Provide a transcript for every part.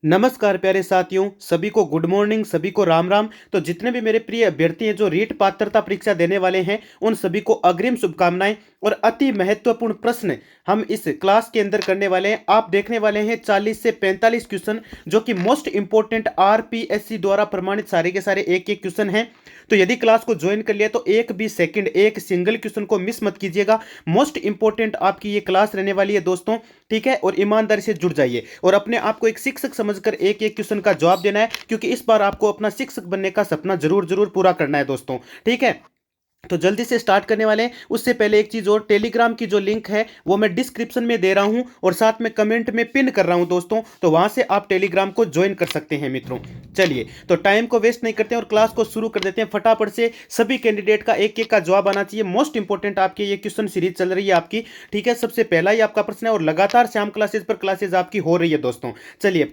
नमस्कार प्यारे साथियों, सभी को गुड मॉर्निंग, सभी को राम राम। तो जितने भी मेरे प्रिय अभ्यर्थी हैं जो रीट पात्रता परीक्षा देने वाले हैं, उन सभी को अग्रिम शुभकामनाएं। और अति महत्वपूर्ण प्रश्न हम इस क्लास के अंदर करने वाले हैं। आप देखने वाले हैं 40 से 45 क्वेश्चन, जो कि मोस्ट इंपॉर्टेंट आरपीएससी द्वारा प्रमाणित सारे के सारे एक एक क्वेश्चन हैं। तो यदि क्लास को ज्वाइन कर लिया तो एक भी सेकंड एक सिंगल क्वेश्चन को मिस मत कीजिएगा। मोस्ट इंपॉर्टेंट आपकी ये क्लास रहने वाली है दोस्तों, ठीक है। और ईमानदारी से जुड़ जाइए और अपने आप को एक शिक्षक समझकर एक एक क्वेश्चन का जवाब देना है, क्योंकि इस बार आपको अपना शिक्षक बनने का सपना जरूर जरूर पूरा करना है दोस्तों, ठीक है। तो जल्दी से स्टार्ट करने वाले हैं। उससे पहले एक चीज और, टेलीग्राम की जो लिंक है वो मैं डिस्क्रिप्शन में दे रहा हूं और साथ में कमेंट में पिन कर रहा हूं दोस्तों, तो वहां से आप टेलीग्राम को ज्वाइन कर सकते हैं मित्रों। चलिए, तो टाइम को वेस्ट नहीं करते हैं और क्लास को शुरू कर देते हैं फटाफट से। सभी कैंडिडेट का एक एक का जवाब आना चाहिए। मोस्ट इंपॉर्टेंट आपकी ये क्वेश्चन सीरीज चल रही है आपकी, ठीक है। सबसे पहला ही आपका प्रश्न है और लगातार श्याम क्लासेस पर क्लासेस आपकी हो रही है दोस्तों। चलिए,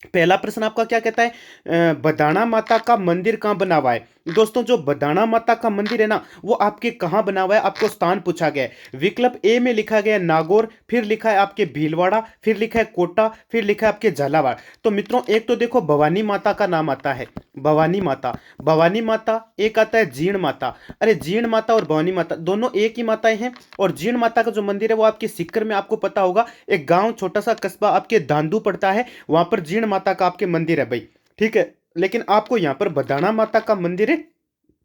पहला प्रश्न आपका क्या कहता है? बदाना माता का मंदिर कहाँ बना हुआ है? दोस्तों, जो बदाना माता का मंदिर है ना, वो आपके कहाँ बना हुआ है, आपको स्थान पूछा गया है। विकल्प ए में लिखा गया है नागौर, फिर लिखा है आपके भीलवाड़ा, फिर लिखा है कोटा, फिर लिखा है आपके झालावाड़। तो मित्रों, एक तो देखो भवानी माता का नाम आता है, भवानी माता। भवानी माता, एक आता है जीण माता। अरे, जीण माता और भवानी माता दोनों एक ही माताएं हैं। और जीण माता का जो मंदिर है वो आपके सीकर में, आपको पता होगा, एक गांव छोटा सा कस्बा आपके धांधु पड़ता है, वहां पर जीण माता का आपके मंदिर है भाई, ठीक है। लेकिन आपको यहां पर बदाना माता का मंदिर है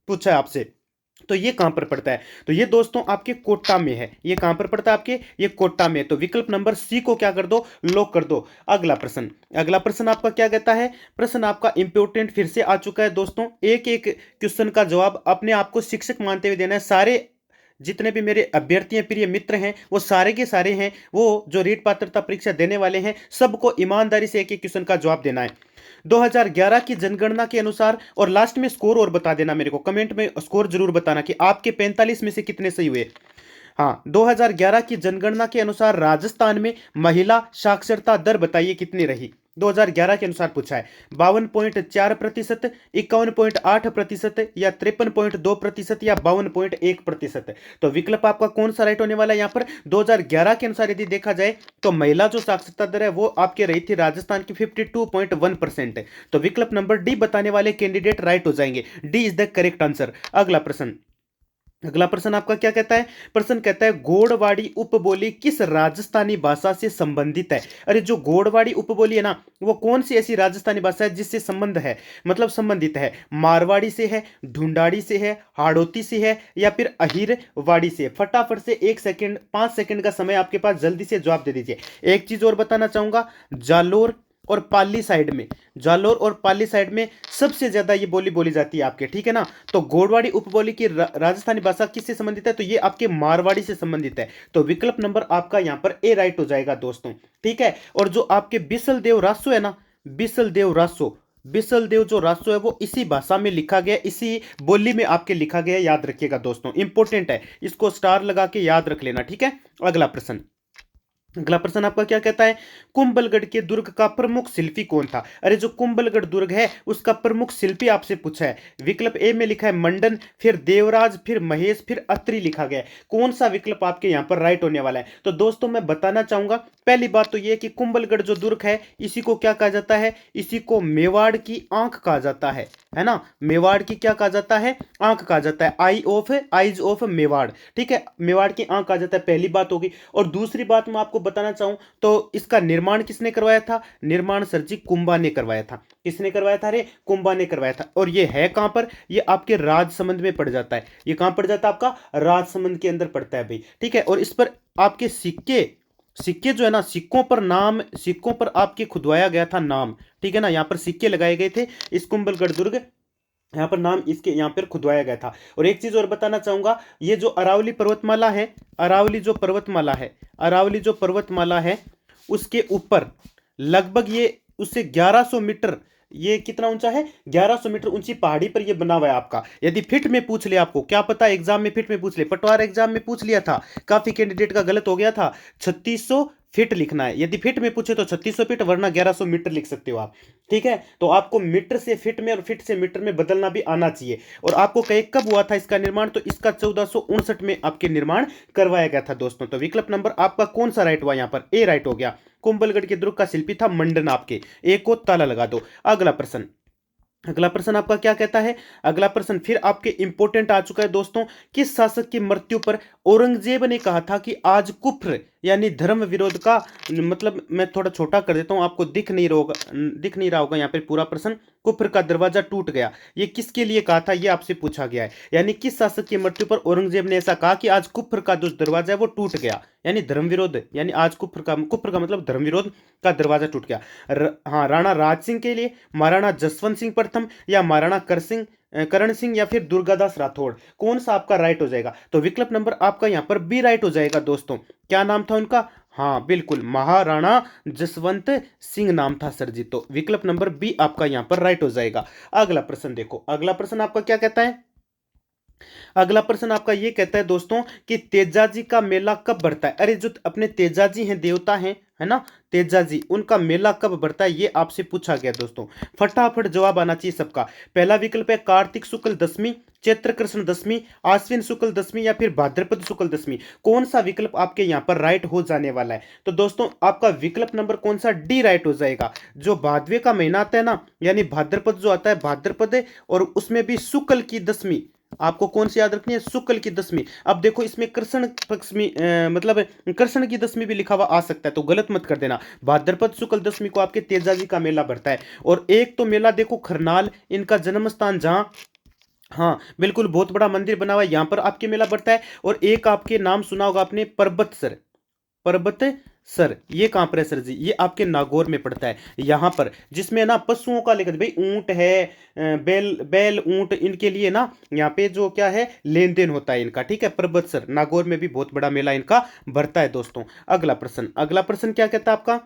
पूछा है आपसे, तो ये कहां पर पड़ता है? तो ये दोस्तों आपके कोटा में है। ये कहां पर पड़ता है? आपके ये कोटा में है। तो विकल्प नंबर सी को क्या कर दो, लॉक कर दो। अगला प्रश्न आपका क्या कहता है? प्रश्न आपका इंपोर्टेंट फिर से आ चुका है दोस्तों। एक एक क्वेश्चन का जवाब अपने आप को शिक्षक मानते हुए देना है। सारे जितने भी मेरे अभ्यर्थी हैं, प्रिय मित्र हैं, वो सारे के सारे हैं, वो जो रीट पात्रता परीक्षा देने वाले हैं, सबको ईमानदारी से एक एक क्वेश्चन का जवाब देना है। 2011 की जनगणना के अनुसार, और लास्ट में स्कोर और बता देना मेरे को, कमेंट में स्कोर जरूर बताना कि आपके 45 में से कितने सही हुए। हाँ, 2011 की जनगणना के अनुसार राजस्थान में महिला साक्षरता दर बताइए कितनी रही? 2011 के अनुसार पूछा है। 52.4%, 51.8% या 53.2% या 52.1%। तो विकल्प आपका कौन सा राइट होने वाला है यहाँ पर? 2011 के अनुसार यदि देखा जाए तो महिला जो साक्षरता दर है वो आपके रही थी राजस्थान की 52.1%। तो विकल्प नंबर डी बताने वाले कैंडिडेट राइट हो जाएंगे। D is the correct answer. अगला प्रश्न आपका क्या कहता है? प्रश्न कहता है गोड़वाड़ी उपबोली किस राजस्थानी भाषा से संबंधित है? अरे, जो गोड़वाड़ी उपबोली है ना, वो कौन सी ऐसी राजस्थानी भाषा है जिससे संबंध है, मतलब संबंधित है? मारवाड़ी से है, ढूंढाड़ी से है, हाड़ौती से है, या फिर अहिरवाड़ी से? फटाफट से 1 सेकंड 5 सेकंड का समय आपके पास, जल्दी से जवाब दे दीजिए। एक चीज और बताना चाहूंगा, जालोर और पाली साइड में सबसे ज्यादा ये बोली बोली जाती है आपके, ठीक है ना। तो गोड़वाड़ी उपबोली की राजस्थानी भाषा किससे संबंधित है? तो ये आपके मारवाड़ी से संबंधित है। तो विकल्प नंबर आपका यहां पर ए राइट हो जाएगा दोस्तों, ठीक है। और जो आपके बिसल देव रासो है ना, बिसल देव जो रासो है वो इसी भाषा में लिखा गया, इसी बोली में आपके लिखा गया, याद रखिएगा दोस्तों, इंपॉर्टेंट है, इसको स्टार लगा के याद रख लेना, ठीक है। अगला प्रश्न आपका क्या कहता है? कुंभलगढ़ के दुर्ग का प्रमुख शिल्पी कौन था? अरे, जो कुंभलगढ़ दुर्ग है उसका प्रमुख शिल्पी आपसे पूछा है। विकल्प ए में लिखा है मंडन, फिर देवराज, फिर महेश, फिर अत्रि लिखा गया है। कौन सा विकल्प आपके यहां पर राइट होने वाला है? तो दोस्तों, मैं बताना चाहूंगा, पहली बात तो यह कि कुंभलगढ़ जो दुर्ग है, इसी को क्या कहा जाता है? इसी को मेवाड़ की आंख कहा जाता है ना। मेवाड़ की क्या कहा जाता है? आंख कहा जाता है। आईज ऑफ मेवाड़, ठीक है, मेवाड़ की आंख कहा जाता है, पहली बात होगी। और दूसरी बात मैं आपको बताना चाहूं तो इसका निर्माण किसने करवाया था? निर्माण सर जी कुंभा ने करवाया था। किसने करवाया था? अरे, कुंभा ने करवाया था। और ये है कहां पर? ये आपके राजसमंद में पड़ जाता है। ये कहां पड़ जाता है? आपका राजसमंद के अंदर पड़ता है भाई, ठीक है। और इस पर आपके सिक्के जो है ना, सिक्कों पर आपके खुदवाया गया था नाम, ठीक है ना। यहां पर सिक्के लगाए गए थे, इस कुंभलगढ़ दुर्ग, यहाँ पर नाम इसके यहाँ पर खुदवाया गया था। और एक चीज और बताना चाहूंगा, ये जो अरावली जो पर्वतमाला है उसके ऊपर लगभग ये उससे 1100 मीटर, ये कितना ऊंचा है? 1100 मीटर ऊंची पहाड़ी पर ये बना हुआ है आपका। यदि फिट में पूछ ले, आपको क्या पता, एग्जाम में फिट में पूछ ले, पटवार एग्जाम में पूछ लिया था, काफी कैंडिडेट का गलत हो गया था। 3600 फिट लिखना है, यदि फिट में पूछे तो 3600 फीट, वरना 1100 मीटर लिख सकते हो आप, ठीक है। तो आपको मीटर से फिट में और फिट से मीटर में बदलना भी आना चाहिए। और आपको कहे कब हुआ था इसका निर्माण? तो इसका 1459 में आपके निर्माण करवाया गया था दोस्तों। तो विकल्प नंबर आपका कौन सा राइट हुआ? यहां पर ए राइट हो गया। कुंभलगढ़ के दुर्ग का शिल्पी था मंडन आपके। एक को ताला लगा दो। अगला प्रश्न, अगला प्रश्न आपका क्या कहता है? अगला प्रश्न फिर आपके इंपॉर्टेंट आ चुका है दोस्तों। किस शासक की मृत्यु पर औरंगजेब ने कहा था कि आज कुफ्र यानी धर्म विरोध का, मतलब मैं थोड़ा छोटा कर देता हूं, आपको दिख नहीं रहा होगा यहाँ पे पूरा प्रश्न। कुफ्र का दरवाजा टूट गया, ये किसके लिए कहा था, ये आपसे पूछा गया है। यानी किस शासक की मृत्यु पर औरंगजेब ने ऐसा कहा कि आज कुफ्र का जो दरवाजा है वो टूट गया, यानी धर्म विरोध, यानी आज कुफ्र का मतलब धर्म विरोध का दरवाजा टूट गया। हाँ, राणा राज सिंह के लिए, महाराणा जसवंत सिंह प्रथम, या महाराणा करण सिंह, या फिर दुर्गादास राठौड़, कौन सा आपका राइट हो जाएगा? तो विकल्प नंबर आपका यहाँ पर बी राइट हो जाएगा दोस्तों। क्या नाम था उनका? हाँ बिल्कुल, महाराणा जसवंत सिंह नाम था सर जी। तो विकल्प नंबर बी आपका यहाँ पर राइट हो जाएगा। अगला प्रश्न देखो, अगला प्रश्न आपका क्या कहता है? अगला प्रश्न आपका ये कहता है दोस्तों कि तेजाजी का मेला कब बढ़ता है? अरे जो अपने तेजाजी हैं, देवता हैं, है ना, तेजाजी, उनका मेला कब बढ़ता है, ये आपसे पूछा गया दोस्तों। फटाफट जवाब आना चाहिए सबका। पहला विकल्प है कार्तिक शुक्ल दशमी, चैत्र कृष्ण दशमी, आश्विन शुक्ल दशमी, या फिर भाद्रपद शुक्ल दशमी। कौन सा विकल्प आपके यहाँ पर राइट हो जाने वाला है? तो दोस्तों आपका विकल्प नंबर कौन सा? डी राइट हो जाएगा। जो भादवे का महीना आता है ना, यानी भाद्रपद जो आता है, भाद्रपद, और उसमें भी शुक्ल की दशमी, आपको कौन सी याद रखनी है? शुक्ल की दशमी। अब देखो इसमें कृष्ण पक्ष में मतलब कृष्ण की दशमी भी लिखा हुआ आ सकता है, तो गलत मत कर देना। भाद्रपद शुक्ल दशमी को आपके तेजाजी का मेला बढ़ता है। और एक तो मेला देखो खरनाल, इनका जन्म स्थान, जहां, हाँ बिल्कुल, बहुत बड़ा मंदिर बना हुआ है, यहां पर आपके मेला बढ़ता है। और एक आपके नाम सुना होगा आपने, पर्वतसर, पर्वत सर, ये कहां पर है सर जी? ये आपके नागौर में पड़ता है, यहां पर, जिसमें ना पशुओं का लेकर, भाई ऊंट है, बैल बैल ऊंट, इनके लिए ना यहाँ पे जो क्या है, लेन देन होता है इनका, ठीक है। पर्वतसर नागौर में भी बहुत बड़ा मेला इनका भरता है दोस्तों। अगला प्रश्न, अगला प्रश्न क्या कहता है आपका?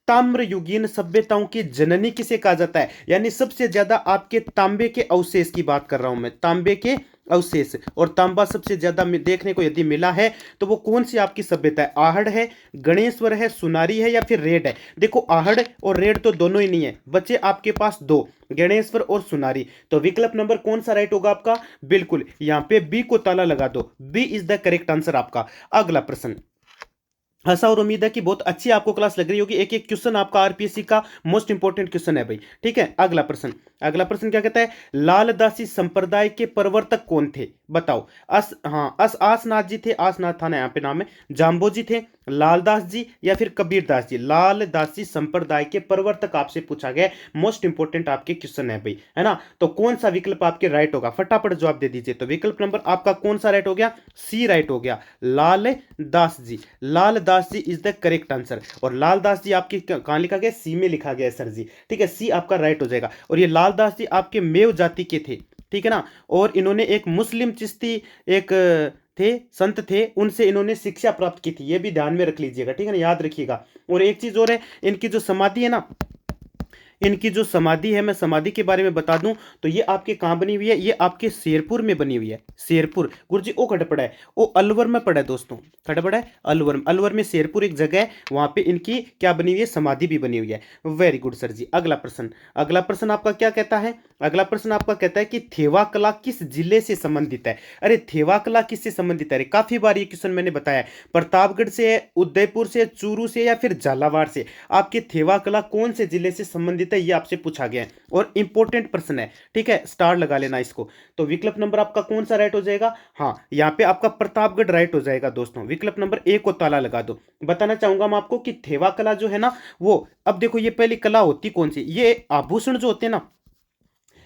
ताम्रयुगीन सभ्यताओं की जननी किसे कहा जाता है? यानी सबसे ज्यादा आपके तांबे के अवशेष की बात कर रहा हूं मैं, तांबे के अवशेष, और तांबा सबसे ज्यादा देखने को यदि मिला है तो वो कौन सी आपकी सभ्यता है? आहड़ है, गणेश्वर है, सुनारी है, या फिर रेड है? देखो आहड़ और रेड तो दोनों ही नहीं है, बच्चे आपके पास दो, गणेश्वर और सुनारी। तो विकल्प नंबर कौन सा राइट होगा आपका? बिल्कुल, यहां पे बी को ताला लगा दो, B is the correct answer आपका। अगला प्रश्न, आशा और उम्मीद है कि बहुत अच्छी आपको क्लास लग रही होगी। एक एक क्वेश्चन आपका आरपीएससी का मोस्ट इंपोर्टेंट क्वेश्चन है भाई, ठीक है। अगला प्रश्न, अगला प्रश्न क्या कहता है? लालदासी संप्रदाय के प्रवर्तक कौन थे? बताओ। आसनाथ जी थे, आसनाथ था ना यहाँ पे नाम है, जाम्बो जी थे, लालदास जी, या फिर कबीरदास जी। लालदासी संप्रदाय के प्रवर्तक आपसे पूछा गया, मोस्ट इंपोर्टेंट आपके क्वेश्चन है भाई, है ना। तो कौन सा विकल्प आपके राइट होगा? फटाफट जवाब दे दीजिए। तो विकल्प नंबर आपका कौन सा राइट हो गया? सी राइट हो गया, लालदास जी। लालदास जी इज द करेक्ट आंसर। और लालदास जी आपकी कहां लिखा गया? सी में लिखा गया सर जी, ठीक है, सी आपका राइट हो जाएगा। और ये लालदास जी आपके मेव जाति के थे, ठीक है ना। और इन्होंने एक मुस्लिम चिश्ती एक थे, संत थे, उनसे इन्होंने शिक्षा प्राप्त की थी, ये भी ध्यान में रख लीजिएगा, ठीक है ना, याद रखिएगा। और एक चीज और है, इनकी जो समाधि है ना, इनकी जो समाधि है, मैं समाधि के बारे में बता दूं तो ये आपके कहां बनी हुई है? ये आपके शेरपुर में बनी हुई है, शेरपुर। गुरुजी ओ खड़ पड़ा है, वो अलवर में पड़ा है दोस्तों, खड़ा पड़ा है अलवर में। अलवर में शेरपुर एक जगह है, वहां पे इनकी क्या बनी हुई है? समाधि भी बनी हुई है। वेरी गुड सर जी। अगला प्रश्न, अगला प्रश्न आपका क्या कहता है? अगला प्रश्न आपका कहता है कि थेवा कला किस जिले से संबंधित है? अरे थेवा कला किससे संबंधित है? काफी बार ये क्वेश्चन मैंने बताया, प्रतापगढ़ से है, उदयपुर से, चूरू से, या फिर झालावाड़ से। आपके थेवा कला कौन से जिले से संबंधित है, ये आपसे पूछा गया है, और इंपॉर्टेंट प्रश्न है, ठीक है, स्टार लगा लेना इसको। तो विकल्प नंबर आपका कौन सा राइट हो जाएगा? हाँ, यहाँ पे आपका प्रतापगढ़ राइट हो जाएगा दोस्तों। विकल्प नंबर ए को ताला लगा दो। बताना चाहूंगा मैं आपको कि थेवा कला जो है ना, वो, अब देखो ये पहली कला होती कौन सी? ये आभूषण जो होते हैं ना,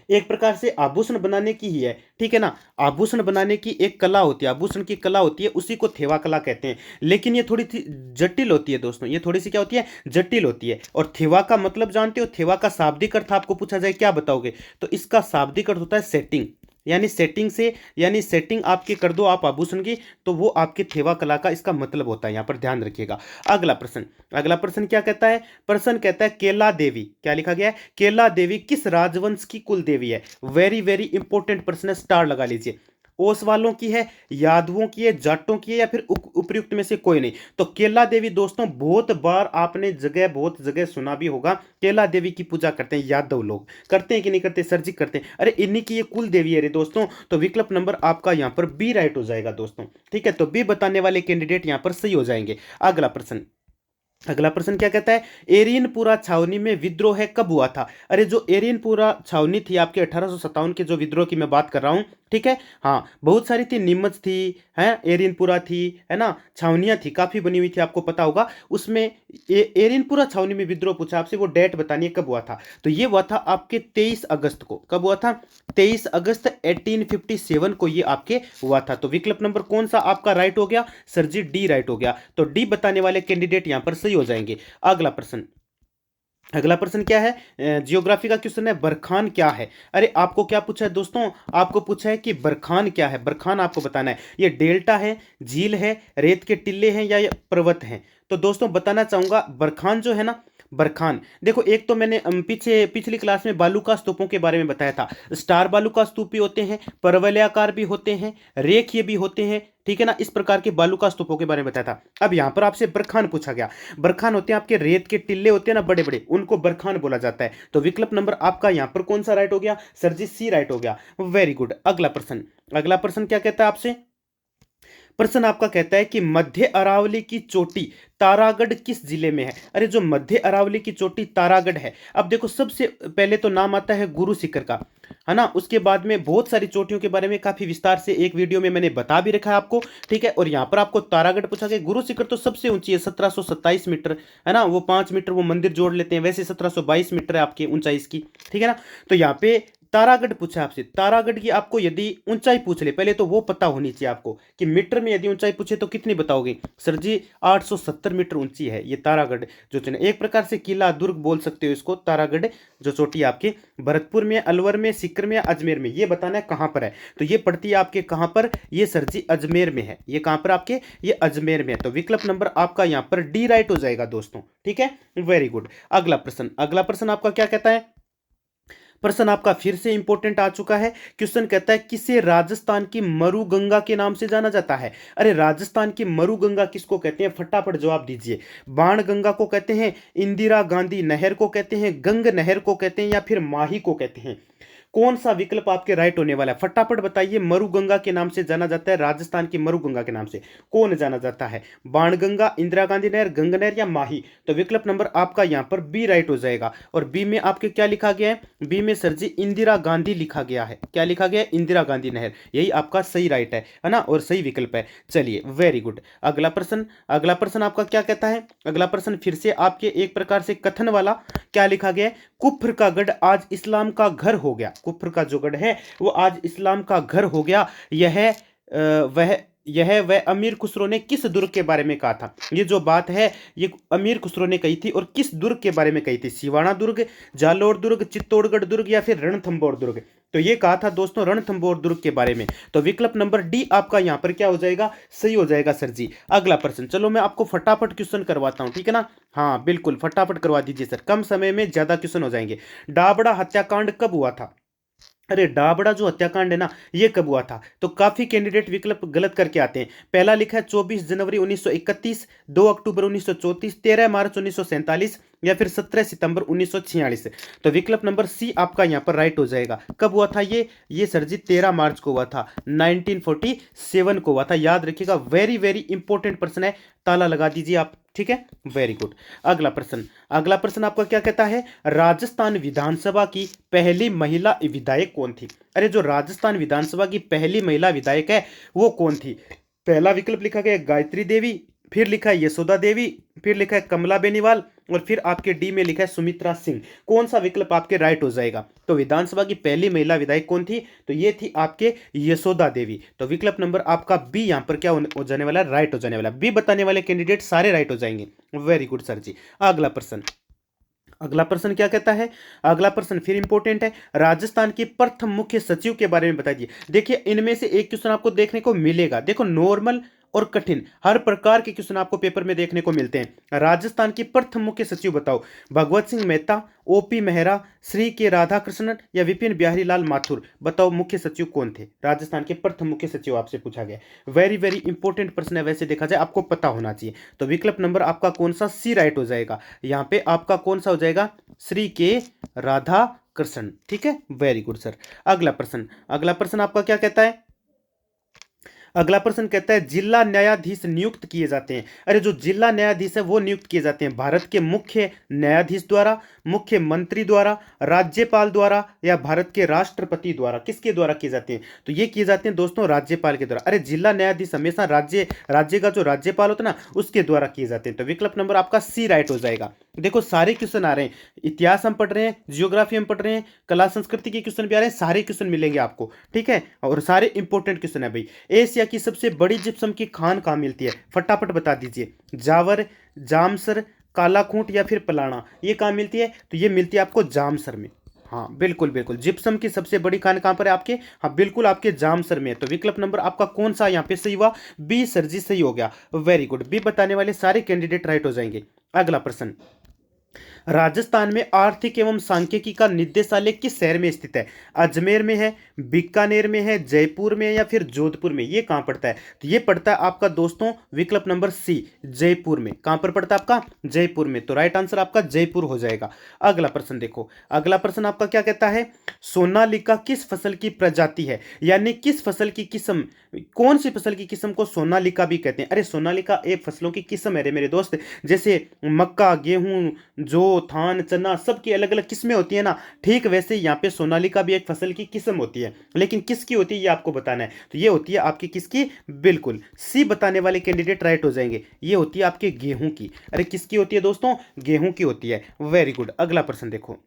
एक प्रकार से आभूषण बनाने की ही है, ठीक है ना। आभूषण बनाने की एक कला होती है, आभूषण की कला होती है, उसी को थेवा कला कहते हैं। लेकिन ये थोड़ी सी जटिल होती है दोस्तों, ये थोड़ी सी क्या होती है? जटिल होती है। और थेवा का मतलब जानते हो? थेवा का शाब्दिक अर्थ आपको पूछा जाए क्या बताओगे? तो इसका शाब्दिक अर्थ होता है सेटिंग, यानी सेटिंग से, यानी सेटिंग आपके कर दो आप आभूषण की, तो वो आपके थेवा कला का इसका मतलब होता है, यहां पर ध्यान रखिएगा। अगला प्रश्न, अगला प्रश्न क्या कहता है? प्रश्न कहता है केला देवी, क्या लिखा गया है? केला देवी किस राजवंश की कुल देवी है? वेरी वेरी इंपॉर्टेंट प्रश्न है, स्टार लगा लीजिए। ओस वालों की है, यादवों की है, जाटों की है, या फिर उपर्युक्त में से कोई नहीं। तो केला देवी दोस्तों बहुत बार आपने बहुत जगह सुना भी होगा, केला देवी की पूजा करते हैं यादव लोग, करते हैं कि नहीं करते सर जी? करते हैं। अरे इन्हीं की ये कुल देवी है रे दोस्तों। तो विकल्प नंबर आपका यहां पर बी राइट हो जाएगा दोस्तों, ठीक है। तो बी बताने वाले कैंडिडेट यहां पर सही हो जाएंगे। अगला प्रश्न, अगला प्रश्न क्या कहता है, एरियनपुरा छावनी में विद्रोह कब हुआ था? अरे जो एरियनपुरा छावनी थी आपके 1857 के जो विद्रोह की मैं बात कर रहा हूँ, ठीक है। हाँ, बहुत सारी थी, नीमच थी, है एरियनपुरा थी, है ना, छावनियाँ थी, काफी बनी हुई थी, आपको पता होगा। उसमें एरियनपुरा छावनी में विद्रोह पूछा आपसे, वो डेट बतानी है कब हुआ था। तो ये हुआ था आपके 23 अगस्त को। कब हुआ था? 23 अगस्त 1857 को ये आपके हुआ था। तो विकल्प नंबर कौन सा आपका राइट हो गया? सर जी डी राइट हो गया। तो डी बताने वाले कैंडिडेट यहां पर सही हो जाएंगे। अगला प्रश्न, अगला प्रश्न क्या है? जियोग्राफी का क्वेश्चन है, बरखान क्या है? अरे आपको क्या पूछा है दोस्तों? आपको पूछा है कि बरखान क्या है। बरखान आपको बताना है, ये डेल्टा है, झील है, रेत के टिल्ले हैं, या ये पर्वत हैं? तो दोस्तों बताना चाहूंगा, बरखान जो है ना, बरखान देखो, एक तो मैंने पीछे पिछली क्लास में बालूका स्तूपों के बारे में बताया था। स्टार बालूका स्तूप भी होते हैं, परवलयाकार भी होते हैं, रेखीय भी होते हैं, ठीक है ना, इस प्रकार के बालूका स्तूपों के बारे में बताया था। अब यहां पर आपसे बरखान पूछा गया। बरखान होते हैं आपके रेत के टिल्ले होते हैं ना, बड़े बड़े, उनको बरखान बोला जाता है। तो विकल्प नंबर आपका यहां पर कौन सा राइट हो गया? सर जी सी राइट हो गया। Very good. अगला प्रश्न, अगला प्रश्न क्या कहता है आपसे? प्रश्न आपका कहता है कि मध्य अरावली की चोटी तारागढ़ किस जिले में है? अरे जो मध्य अरावली की चोटी तारागढ़ है, अब देखो सबसे पहले तो नाम आता है गुरु शिखर का, है ना। उसके बाद में बहुत सारी चोटियों के बारे में काफी विस्तार से एक वीडियो में मैंने बता भी रखा है आपको, ठीक है। और यहाँ पर आपको तारागढ़ पूछा गया। गुरु शिखर तो सबसे ऊंची है, 1727 मीटर, है ना, वो 5 मीटर वो मंदिर जोड़ लेते हैं, वैसे 1722 मीटर है आपकी ऊंचाई इसकी, ठीक है ना। तो यहाँ पे तारागढ़ पूछा आपसे, तारागढ़ की आपको यदि ऊंचाई पूछ ले, पहले तो वो पता होनी चाहिए आपको कि मीटर में यदि ऊंचाई पूछे तो कितनी बताओगे? सर जी 870 मीटर ऊंची है ये तारागढ़ जो चीज, एक प्रकार से किला दुर्ग बोल सकते हो इसको। तारागढ़ जो चोटी आपके भरतपुर में, अलवर में, सीकर में, अजमेर में, ये बताना है कहां पर है। तो ये पड़ती है आपके कहां पर? ये सर जी अजमेर में है। ये कहां पर आपके? ये अजमेर में है। तो विकल्प नंबर आपका यहां पर डी राइट हो जाएगा दोस्तों, ठीक है। Very good. अगला प्रश्न, अगला प्रश्न आपका क्या कहता है? प्रश्न आपका फिर से इंपॉर्टेंट आ चुका है। क्वेश्चन कहता है किसे राजस्थान की मरुगंगा के नाम से जाना जाता है? अरे राजस्थान की मरुगंगा किसको कहते हैं? फटाफट जवाब दीजिए। बाण गंगा को कहते हैं, इंदिरा गांधी नहर को कहते हैं, गंग नहर को कहते हैं, या फिर माही को कहते हैं? कौन सा विकल्प आपके राइट होने वाला है? फटाफट बताइए। मरुगंगा के नाम से जाना जाता है, राजस्थान की मरुगंगा के नाम से कौन जाना जाता है? बाणगंगा, इंदिरा गांधी नहर, गंग नहर, या माही? तो विकल्प नंबर आपका यहां पर बी राइट हो जाएगा। और बी में आपके क्या लिखा गया है? बी में सर जी इंदिरा गांधी लिखा गया है। क्या लिखा गया है? इंदिरा गांधी नहर। यही आपका सही राइट है ना, और सही विकल्प है। चलिए वेरी गुड। अगला प्रश्न, अगला प्रश्न आपका क्या कहता है? अगला प्रश्न फिर से आपके एक प्रकार से कथन वाला, क्या लिखा गया है? कुफ्र का गढ़ आज इस्लाम का घर हो गया। कुफ्र का जो गढ़ है वो आज इस्लाम का घर हो गया। वह अमीर खुसरो ने किस दुर्ग के बारे में कहा था? ये जो बात है ये अमीर खुसरो ने कही थी, और किस दुर्ग के बारे में कही थी? सिवाना दुर्ग, जालोर दुर्ग, चित्तौड़गढ़ दुर्ग, या फिर रणथंभौर दुर्ग? तो ये कहा था दोस्तों रणथंभौर दुर्ग के बारे में। तो विकल्प नंबर डी आपका यहां पर क्या हो जाएगा? सही हो जाएगा सर जी। अगला प्रश्न, चलो मैं आपको फटाफट क्वेश्चन करवाता हूं, ठीक है ना। हाँ बिल्कुल, फटाफट करवा दीजिए सर, कम समय में ज्यादा क्वेश्चन हो जाएंगे। डाबड़ा हत्याकांड कब हुआ था? अरे डाबड़ा जो हत्याकांड है ना, ये कब हुआ था? तो काफी कैंडिडेट विकल्प गलत करके आते हैं। पहला लिखा है 24 जनवरी 1931, 2 अक्टूबर 1934, 13 मार्च 1947, या फिर 17 सितंबर 1946। तो विकल्प नंबर सी आपका यहां पर राइट हो जाएगा। कब हुआ था ये सर जी 13 मार्च को हुआ था, 1947 को हुआ था। याद रखिएगा, वेरी वेरी इंपॉर्टेंट प्रश्न है, ताला लगा दीजिए आप, ठीक है। Very good. अगला प्रश्न, अगला प्रश्न आपका क्या कहता है? राजस्थान विधानसभा की पहली महिला विधायक कौन थी? अरे जो राजस्थान विधानसभा की पहली महिला विधायक है वो कौन थी? पहला विकल्प लिखा गया गायत्री देवी, फिर लिखा है यशोदा देवी, फिर लिखा है कमला बेनीवाल, और फिर आपके डी में लिखा है सुमित्रा सिंह। कौन सा विकल्प आपके राइट हो जाएगा? तो विधानसभा की पहली महिला विधायक कौन थी? तो ये थी आपके यशोदा देवी। तो विकल्प नंबर आपका बी यहां पर क्या हो जाने वाला? राइट हो जाने वाला। बी बताने वाले कैंडिडेट सारे राइट हो जाएंगे। वेरी गुड सर जी। अगला प्रश्न, अगला प्रश्न क्या कहता है? अगला प्रश्न फिर इंपॉर्टेंट है, राजस्थान के प्रथम मुख्य सचिव के बारे में बताइए। देखिए इनमें से एक क्वेश्चन आपको देखने को मिलेगा। देखो नॉर्मल और कठिन हर प्रकार के क्वेश्चन आपको पेपर में देखने को मिलते हैं। राजस्थान की प्रथम मुख्य सचिव बताओ। भगवत सिंह मेहता, ओपी मेहरा, श्री के राधा कृष्णन, या विपिन बिहारी लाल माथुर? बताओ मुख्य सचिव कौन थे? राजस्थान के प्रथम मुख्य सचिव आपसे पूछा गया। वेरी वेरी इंपॉर्टेंट प्रश्न है, वैसे देखा जाए आपको पता होना चाहिए। तो विकल्प नंबर आपका कौन सा? सी राइट हो जाएगा। यहाँ पे आपका कौन सा हो जाएगा? श्री के राधा कृष्ण, ठीक है। Very good sir. अगला प्रश्न, अगला प्रश्न आपका क्या कहता है? अगला प्रश्न कहता है जिला न्यायाधीश नियुक्त किए जाते हैं। अरे जो जिला न्यायाधीश है वो नियुक्त किए जाते हैं भारत के मुख्य न्यायाधीश द्वारा, मुख्यमंत्री द्वारा, राज्यपाल द्वारा या भारत के राष्ट्रपति द्वारा। किसके द्वारा किए जाते हैं? तो ये किए जाते हैं दोस्तों राज्यपाल के द्वारा। अरे जिला न्यायाधीश हमेशा राज्य राज्य का जो राज्यपाल होता है ना उसके द्वारा किए जाते हैं। तो विकल्प नंबर आपका सी राइट हो जाएगा। देखो सारे क्वेश्चन आ रहे हैं, इतिहास हम पढ़ रहे हैं, जियोग्राफी हम पढ़ रहे हैं, कला संस्कृति के क्वेश्चन भी आ रहे हैं, सारे क्वेश्चन मिलेंगे आपको, ठीक है। और सारे इंपॉर्टेंट क्वेश्चन है भाई। एशिया की सबसे बड़ी जिप्सम की खान कहाँ मिलती है? फटाफट बता दीजिए। जावर, जामसर, कालाखूंट या फिर पलाना, ये कहाँ मिलती है? तो ये मिलती है आपको जामसर में। हाँ बिल्कुल बिल्कुल, जिप्सम की सबसे बड़ी खान कहाँ पर है आपके? हाँ बिल्कुल आपके जामसर में है। तो विकल्प नंबर आपका कौन सा यहाँ पे सही हुआ? बी सर जी सही हो गया। वेरी गुड, बी बताने वाले सारे कैंडिडेट राइट हो जाएंगे। अगला प्रश्न, राजस्थान में आर्थिक एवं सांख्यिकी का निदेशालय किस शहर में स्थित है? अजमेर में है, बीकानेर में है, जयपुर में या फिर जोधपुर में? ये कहां पड़ता है? तो ये पड़ता है आपका दोस्तों विकल्प नंबर सी जयपुर में। कहां पर पड़ता है आपका? जयपुर में। तो राइट आंसर आपका जयपुर हो जाएगा। अगला प्रश्न देखो, अगला प्रश्न आपका क्या कहता है? सोनालिका किस फसल की प्रजाति है? यानी किस फसल की किस्म, कौन सी फसल की किस्म को सोनालिका भी कहते हैं? अरे सोनालिका एक फसलों की किस्म है रे मेरे दोस्त। जैसे मक्का, गेहूं, जो धान, चना, सबकी अलग अलग किस्में होती है ना, ठीक वैसे यहाँ पे सोनालिका भी एक फसल की किस्म होती है। लेकिन किसकी होती है ये आपको बताना है। तो ये होती है आपकी किसकी? बिल्कुल सी बताने वाले कैंडिडेट राइट हो जाएंगे। ये होती है आपके गेहूं की। अरे किसकी होती है दोस्तों? गेहूं की होती है। Very good. अगला प्रश्न देखो,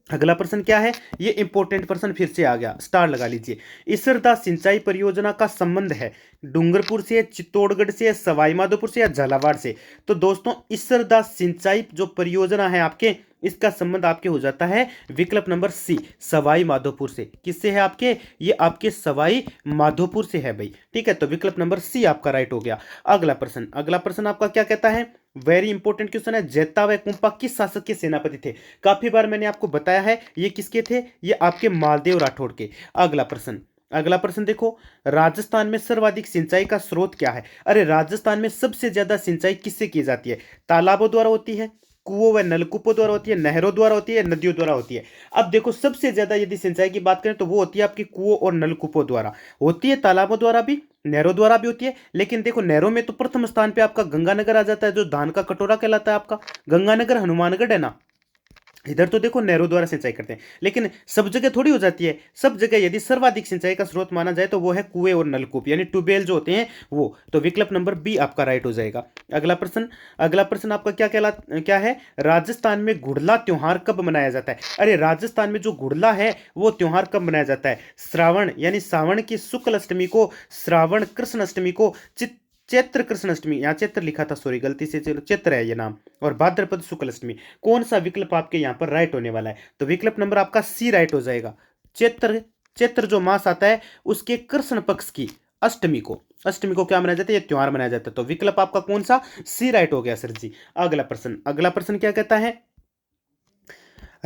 अगला प्रश्न क्या है? ये इंपॉर्टेंट प्रश्न फिर से आ गया, स्टार लगा लीजिए। इसरदा सिंचाई परियोजना का संबंध है डूंगरपुर से, चित्तौड़गढ़ से, सवाई माधोपुर से या झालावाड़ से? तो दोस्तों इसरदा सिंचाई जो परियोजना है आपके, इसका संबंध आपके हो जाता है विकल्प नंबर सी सवाई माधोपुर से। किससे है आपके? ये आपके सवाई माधोपुर से है भाई, ठीक है। तो विकल्प नंबर सी आपका राइट हो गया। अगला प्रश्न, अगला प्रश्न आपका क्या कहता है? वेरी इंपॉर्टेंट क्वेश्चन है। जैता व कुंपा किस शासक के सेनापति थे? काफी बार मैंने आपको बताया है ये किसके थे, ये आपके मालदेव राठौड़ के। अगला प्रश्न, अगला प्रश्न देखो, राजस्थान में सर्वाधिक सिंचाई का स्रोत क्या है? अरे राजस्थान में सबसे ज्यादा सिंचाई किससे की जाती है? तालाबों द्वारा होती है, कुओं व नलकूपों द्वारा होती है, नहरों द्वारा होती है, नदियों द्वारा होती है? अब देखो सबसे ज्यादा यदि सिंचाई की बात करें तो वो होती है आपकी कुओं और नलकूपों द्वारा होती है, तालाबों द्वारा भी, नहरों द्वारा भी होती है। लेकिन देखो नहरों में तो प्रथम स्थान पे आपका गंगानगर आ जाता है, जो धान का कटोरा कहलाता है आपका। गंगानगर हनुमानगढ़ है ना, इधर तो देखो नहरों द्वारा सिंचाई करते हैं। लेकिन सब जगह थोड़ी हो जाती है। सब जगह यदि सर्वाधिक सिंचाई का स्रोत माना जाए तो वो है कुएं और नलकूप, यानी ट्यूबवेल जो होते हैं वो। तो विकल्प नंबर बी आपका राइट हो जाएगा। अगला प्रश्न, अगला प्रश्न आपका क्या है? राजस्थान में गुड़ला त्योहार कब मनाया जाता है? अरे राजस्थान में जो गुड़ला है वो त्योहार कब मनाया जाता है? श्रावण यानी सावन की शुक्ल अष्टमी को, श्रावण कृष्ण अष्टमी को, चैत्र कृष्ण अष्टमी, यहाँ चैत्र लिखा था, सॉरी गलती से, चलो चैत्र है ये नाम, और भाद्रपद शुक्ल अष्टमी। कौन सा विकल्प आपके यहाँ पर राइट होने वाला है? तो विकल्प नंबर आपका सी राइट हो जाएगा। चैत्र, चैत्र जो मास आता है उसके कृष्ण पक्ष की अष्टमी को, अष्टमी को क्या मनाया जाता है? ये त्योहार मनाया जाता है। तो विकल्प आपका कौन सा? सी राइट हो गया सर जी। अगला प्रश्न, अगला प्रश्न क्या कहता है?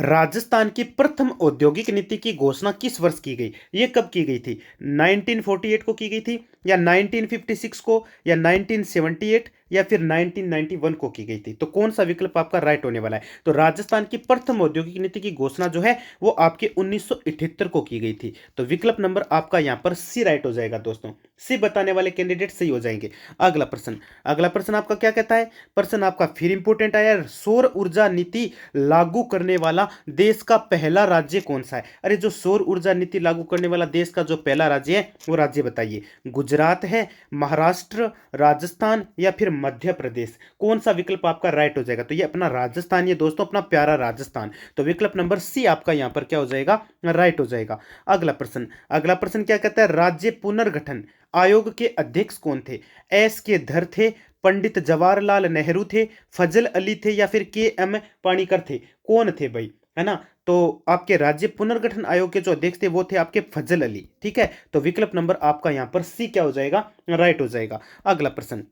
राजस्थान की प्रथम औद्योगिक नीति की घोषणा किस वर्ष की गई? ये कब की गई थी? 1948 को की गई थी, या 1956 को, या 1978, या फिर 1991 को की गई थी? तो कौन सा विकल्प आपका राइट होने वाला है? तो राजस्थान की प्रथम औद्योगिक नीति की घोषणा जो है वो आपके 1978 को की गई थी। तो विकल्प नंबर आपका यहां पर सी राइट हो जाएगा दोस्तों। सी बताने वाले कैंडिडेट सही हो जाएंगे। अगला प्रश्न, अगला प्रश्न आपका क्या कहता है? प्रश्न आपका फिर इंपोर्टेंट आया, सौर ऊर्जा नीति लागू करने वाला देश का पहला राज्य कौन सा है? अरे जो सौर ऊर्जा नीति लागू करने वाला देश का जो पहला राज्य है वो राज्य बताइए। गुजरात है, महाराष्ट्र, राजस्थान या फिर मध्य प्रदेश? कौन सा विकल्प आपका राइट हो जाएगा? तो ये अपना राजस्थान, ये दोस्तों अपना प्यारा राजस्थान। तो विकल्प नंबर सी आपका यहां पर क्या हो जाएगा? राइट हो जाएगा। अगला प्रश्न, अगला प्रश्न क्या कहता है? राज्य पुनर्गठन आयोग के अध्यक्ष कौन थे? एस के धर थे, पंडित जवाहरलाल नेहरू थे, फजल अली थे या फिर के एम पाणिकर थे? कौन थे भाई, है ना? तो आपके राज्य पुनर्गठन आयोग के जो अध्यक्ष थे वो थे आपके फजल अली, ठीक है। तो विकल्प नंबर आपका यहां पर सी क्या हो जाएगा? राइट हो जाएगा। अगला प्रश्न,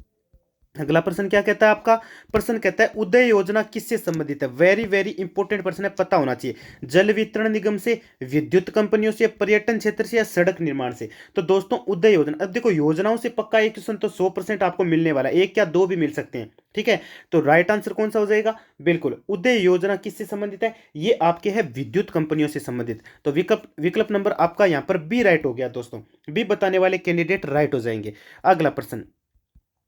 अगला प्रश्न क्या कहता है आपका? प्रश्न कहता है उदय योजना किससे संबंधित है? वेरी वेरी इंपॉर्टेंट प्रश्न है, पता होना चाहिए। जल वितरण निगम से, विद्युत कंपनियों से, पर्यटन क्षेत्र से, या सड़क निर्माण से? तो दोस्तों उदय योजना, अब देखो योजनाओं से पक्का एक क्वेश्चन तो 100% आपको मिलने वाला है, एक या दो भी मिल सकते हैं, ठीक है। तो राइट आंसर कौन सा हो जाएगा? बिल्कुल उदय योजना किससे संबंधित है? ये आपके है विद्युत कंपनियों से संबंधित। तो विकल्प नंबर आपका यहां पर बी राइट हो गया दोस्तों। बी बताने वाले कैंडिडेट राइट हो जाएंगे। अगला प्रश्न,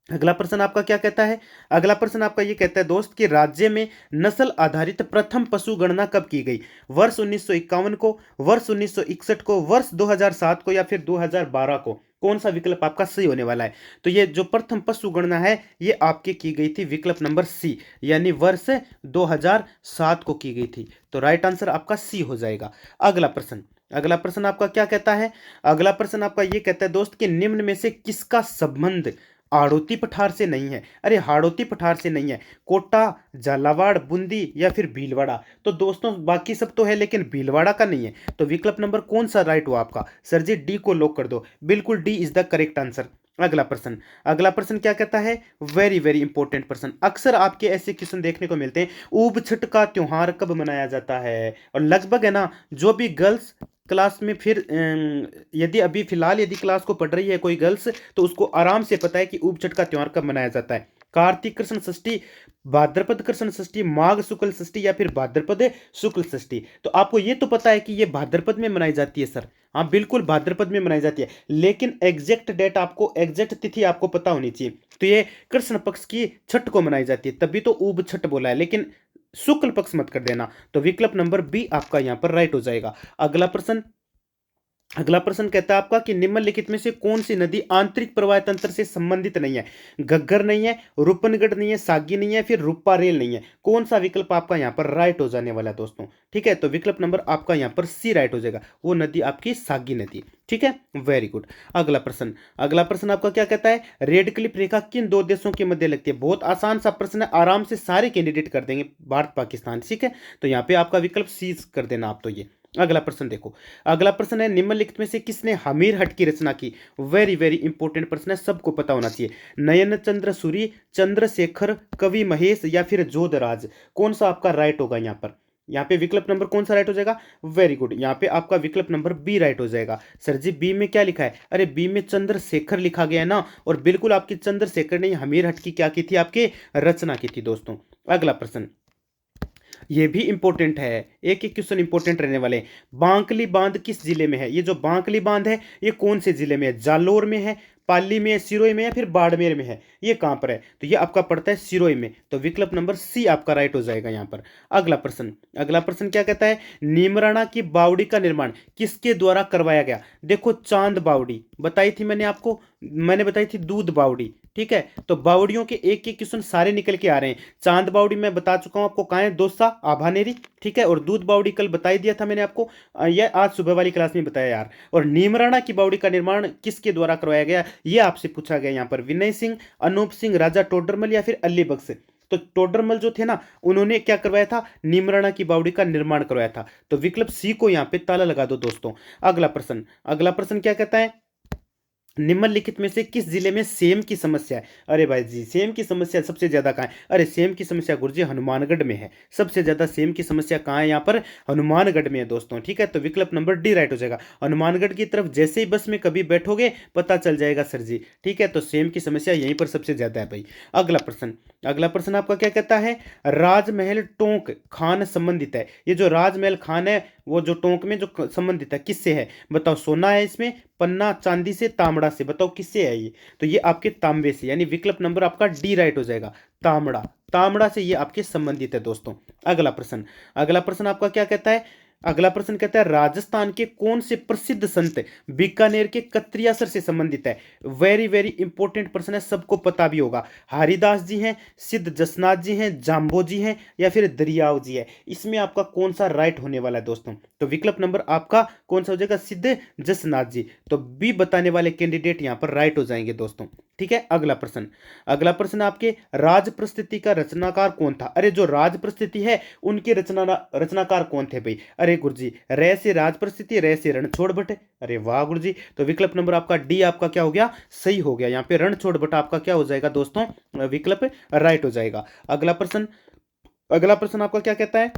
अगला प्रश्न आपका क्या कहता है? अगला प्रश्न आपका ये कहता है दोस्त कि राज्य में नस्ल आधारित प्रथम पशु गणना कब की गई? वर्ष 1951 को, वर्ष 1961 को, वर्ष 2007 को, या फिर 2012 को? कौन सा विकल्प आपका सही होने वाला है? तो ये जो प्रथम पशु गणना है ये आपके की गई थी विकल्प नंबर सी, यानी वर्ष 2007 को की गई थी। तो राइट आंसर आपका सी हो जाएगा। अगला प्रश्न, अगला प्रश्न आपका क्या कहता है? अगला प्रश्न आपका ये कहता है दोस्त कि निम्न में से किसका संबंध हाड़ौती पठार से नहीं है? अरे हाड़ौती पठार से नहीं है, कोटा, झालावाड़, बूंदी, या फिर भीलवाड़ा? तो दोस्तों बाकी सब तो है लेकिन भीलवाड़ा का नहीं है। तो विकल्प नंबर कौन सा राइट हुआ आपका? सर जी डी को लॉक कर दो, बिल्कुल D is the correct answer. अगला प्रश्न, अगला प्रश्न क्या कहता है? वेरी वेरी इंपॉर्टेंट प्रश्न, अक्सर आपके ऐसे क्वेश्चन देखने को मिलते हैं, ऊब छठ का त्योहार कब मनाया जाता है? और लगभग है ना जो भी गर्ल्स क्लास में फिर यदि अभी फिलहाल यदि क्लास को पढ़ रही है कोई गर्ल्स, तो उसको आराम से पता है कि ऊब छठ का त्योहार कब मनाया जाता है। कार्तिक कृष्ण षष्ठी, भाद्रपद कृष्ण षष्ठी, माघ शुक्ल षष्ठी, या फिर भाद्रपद शुक्ल षष्ठी? तो आपको ये तो पता है कि ये भाद्रपद में मनाई जाती है सर। हाँ बिल्कुल भाद्रपद में मनाई जाती है, लेकिन एग्जैक्ट डेट आपको, एग्जैक्ट तिथि आपको पता होनी चाहिए। तो ये कृष्ण पक्ष की छठ को मनाई जाती है, तभी तो ऊब छठ बोला है, लेकिन शुक्ल पक्ष मत कर देना। तो विकल्प नंबर बी आपका यहां पर राइट हो जाएगा। अगला प्रश्न, अगला प्रश्न कहता है आपका कि निम्नलिखित में से कौन सी नदी आंतरिक प्रवाह तंत्र से संबंधित नहीं है? घग्गर नहीं है, रूपनगढ़ नहीं है, सागी नहीं है, फिर रूपा रेल नहीं है? कौन सा विकल्प आपका यहां पर राइट हो जाने वाला है दोस्तों? ठीक है, तो विकल्प नंबर आपका यहां पर सी राइट हो जाएगा, वो नदी आपकी सागी नदी। ठीक है, वेरी गुड। अगला प्रश्न, अगला प्रश्न आपका क्या कहता है? रेड क्लिफ रेखा किन दो देशों के मध्य लगती है? बहुत आसान सा प्रश्न है, आराम से सारे कैंडिडेट कर देंगे, भारत पाकिस्तान। ठीक है, तो यहाँ पे आपका विकल्प सी कर देना आप तो ये। अगला प्रश्न देखो, अगला प्रश्न है निम्नलिखित में से किसने हमीर हट की रचना की? वेरी वेरी इंपॉर्टेंट प्रश्न है, सबको पता होना चाहिए। नयन चंद्र सूरी, चंद्रशेखर, कवि महेश, या फिर जोधराज? कौन सा आपका राइट होगा यहाँ पर? यहाँ पे विकल्प नंबर कौन सा राइट हो जाएगा? वेरी गुड, यहाँ पे आपका विकल्प नंबर बी राइट हो जाएगा। सर जी बी में क्या लिखा है? अरे बी में चंद्रशेखर लिखा गया है ना, और बिल्कुल आपकी चंद्रशेखर ने हमीर हट की क्या की थी? आपके रचना की थी दोस्तों। अगला प्रश्न ये भी इंपॉर्टेंट है, एक एक क्वेश्चन इंपॉर्टेंट रहने वाले हैं। बांकली बांध किस जिले में है? ये जो बांकली बांध है ये कौन से जिले में है? जालोर में है, पाली में है, सिरोही में है, फिर बाड़मेर में है? ये कहां पर है? तो ये आपका पड़ता है सिरोही में। तो विकल्प नंबर सी आपका राइट हो जाएगा यहां पर। अगला प्रश्न, अगला प्रश्न क्या कहता है? नीमराणा की बावड़ी का निर्माण किसके द्वारा करवाया गया? देखो चांद बावड़ी बताई थी मैंने आपको, मैंने बताई थी दूध बावड़ी। ठीक है, तो बावड़ियों के एक एक क्वेश्चन सारे निकल के आ रहे हैं। चांद बावड़ी मैं बता चुका हूं आपको कहां है, दौसा आभानेरी। ठीक है, और दूध बावड़ी कल बता ही दिया था मैंने आपको, यह आज सुबह वाली क्लास में बताया यार। और नीमराणा की बावड़ी का निर्माण किसके द्वारा करवाया गया, ये आपसे पूछा गया यहाँ पर। विनय सिंह, अनूप सिंह, राजा टोडरमल, या फिर अली बख्श? तो टोडरमल जो थे ना, उन्होंने क्या करवाया था? नीमराणा की बावड़ी का निर्माण करवाया था। तो विकल्प सी को यहाँ पे ताला लगा दो दोस्तों। अगला प्रश्न, अगला प्रश्न क्या कहता है? निम्नलिखित में से किस जिले में सेम की समस्या है? अरे भाई जी सेम की समस्या सबसे ज्यादा कहाँ है? अरे सेम की समस्या गुरुजी हनुमानगढ़ में है, सबसे ज्यादा सेम की समस्या कहाँ है? यहाँ पर हनुमानगढ़ में है दोस्तों। ठीक है, तो विकल्प नंबर डी राइट हो जाएगा। हनुमानगढ़ की तरफ जैसे ही बस में कभी बैठोगे पता चल जाएगा सर जी। ठीक है, तो सेम की समस्या यहीं पर सबसे ज्यादा है भाई। अगला प्रश्न, अगला प्रश्न आपका क्या कहता है? राजमहल टोंक खान संबंधित है, ये जो राजमहल खान है वो जो टोंक में जो संबंधित है किससे है? बताओ, सोना है इसमें, पन्ना, चांदी से, तांबड़ा से? बताओ किससे है ये? तो ये आपके तांबे से, यानी विकल्प नंबर आपका डी राइट हो जाएगा। तांबड़ा, तांबड़ा से ये आपके संबंधित है दोस्तों। अगला प्रश्न, अगला प्रश्न आपका क्या कहता है? अगला प्रश्न कहता है राजस्थान के कौन से प्रसिद्ध संत बीकानेर के कत्रियासर से संबंधित है? वेरी वेरी इंपॉर्टेंट प्रश्न है, सबको पता भी होगा। हरिदास जी हैं, सिद्ध जसनाथ जी हैं, जाम्बो जी हैं, या फिर दरियाव जी है? इसमें आपका कौन सा राइट होने वाला है दोस्तों? तो विकल्प नंबर आपका कौन सा हो जाएगा? सिद्ध जसनाथ जी। तो बी बताने वाले कैंडिडेट यहां पर राइट हो जाएंगे दोस्तों। ठीक है। अगला प्रश्न, अगला प्रश्न आपके, राज प्रस्थिति का रचनाकार कौन था? अरे जो राज प्रस्थिति है उनके रचनाकार कौन थे भाई? अरे गुरुजी, रे से राज प्रस्थिति, रे से रणछोड़ भट्ट। अरे वाह गुरुजी, तो विकल्प नंबर आपका डी आपका क्या हो गया? सही हो गया। यहाँ पे रणछोड़ भट्ट आपका क्या हो जाएगा दोस्तों? विकल्प राइट हो जाएगा। अगला प्रश्न, अगला प्रश्न आपका क्या कहता है?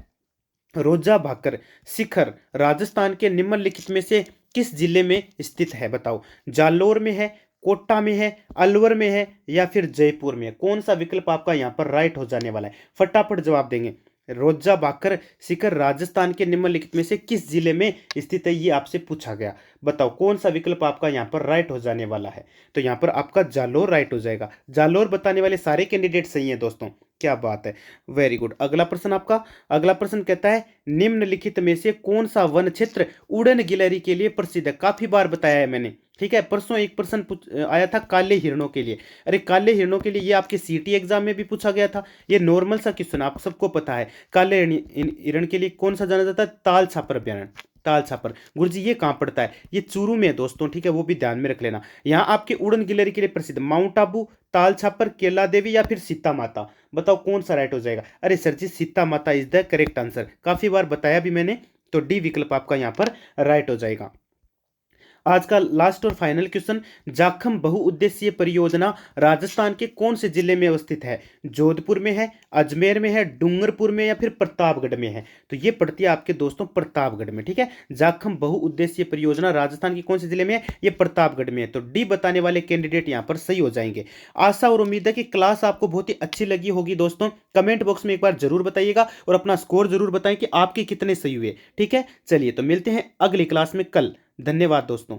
रोजा भाकर शिखर राजस्थान के निम्नलिखित में से किस जिले में स्थित है? बताओ, जालोर में है, कोटा में है, अलवर में है, या फिर जयपुर में है? कौन सा विकल्प आपका यहाँ पर राइट हो जाने वाला है? फटाफट जवाब देंगे। रोजा भाकर शिखर राजस्थान के निम्नलिखित में से किस जिले में स्थित है, ये आपसे पूछा गया। बताओ कौन सा विकल्प आपका यहाँ पर राइट हो जाने वाला है? तो यहाँ पर आपका जालोर राइट हो जाएगा। जालोर बताने वाले सारे कैंडिडेट सही हैं दोस्तों, क्या बात है, वेरी गुड। अगला प्रश्न आपका, अगला प्रश्न कहता है निम्नलिखित में से कौन सा वन क्षेत्र उड़न गिलहरी के लिए प्रसिद्ध है? काफी बार बताया है मैंने, ठीक है। परसों एक प्रश्न आया था काले हिरणों के लिए। अरे काले हिरणों के लिए ये आपके सीटी एग्जाम में भी पूछा गया था। ये नॉर्मल सा क्वेश्चन आप सबको पता है। काले हिरण के लिए कौन सा जाना जाता है? ताल छापर अभ्यारण्य। ताल छापर गुरुजी ये कहाँ पड़ता है? ये चूरू में है दोस्तों, ठीक है, वो भी ध्यान में रख लेना। यहाँ आपके उड़न गिलहरी के लिए प्रसिद्ध माउंट आबू, ताल छापर, केला देवी, या फिर सीता माता? बताओ कौन सा राइट हो जाएगा? अरे सर जी, सीता माता इज द करेक्ट आंसर। काफी बार बताया भी मैंने, तो डी विकल्प आपका यहाँ पर राइट हो जाएगा। आज का लास्ट और फाइनल क्वेश्चन, जाखम बहुउद्देशीय परियोजना राजस्थान के कौन से जिले में अवस्थित है? जोधपुर में है, अजमेर में है, डूंगरपुर में, या फिर प्रतापगढ़ में है? तो ये पड़ती है आपके दोस्तों प्रतापगढ़ में, ठीक है। जाखम बहुउद्देशीय परियोजना राजस्थान के कौन से जिले में है? ये प्रतापगढ़ में है। तो डी बताने वाले कैंडिडेट यहाँ पर सही हो जाएंगे। आशा और उम्मीद है कि क्लास आपको बहुत ही अच्छी लगी होगी दोस्तों। कमेंट बॉक्स में एक बार जरूर बताइएगा और अपना स्कोर जरूर बताएं कि आपके कितने सही हुए, ठीक है। चलिए तो मिलते हैं अगली क्लास में कल। धन्यवाद दोस्तों।